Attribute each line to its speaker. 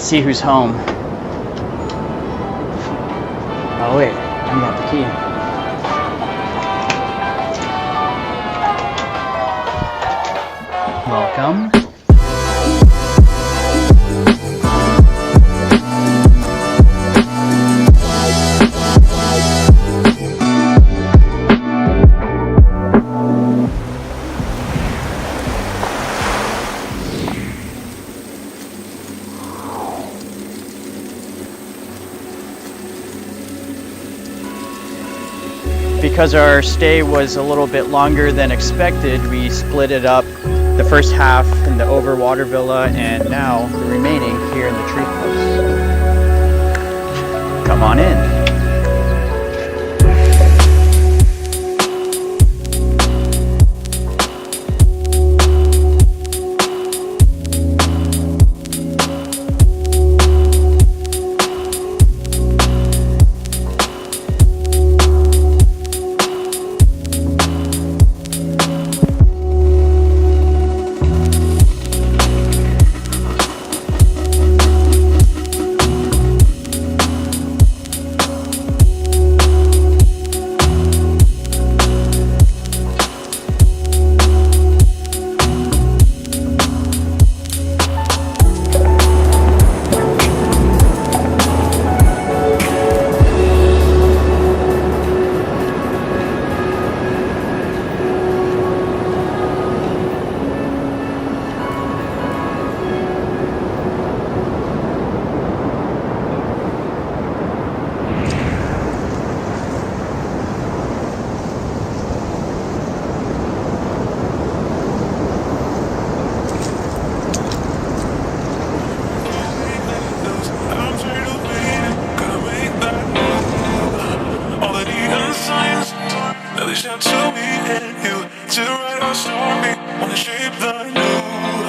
Speaker 1: Let's see who's home. Oh wait, I got the key. Welcome. Because our stay was a little bit longer than expected, we split it up, the first half in the overwater villa and now the remaining here in the tree house. Come on in.
Speaker 2: To me and you to write our story on the shape that I know.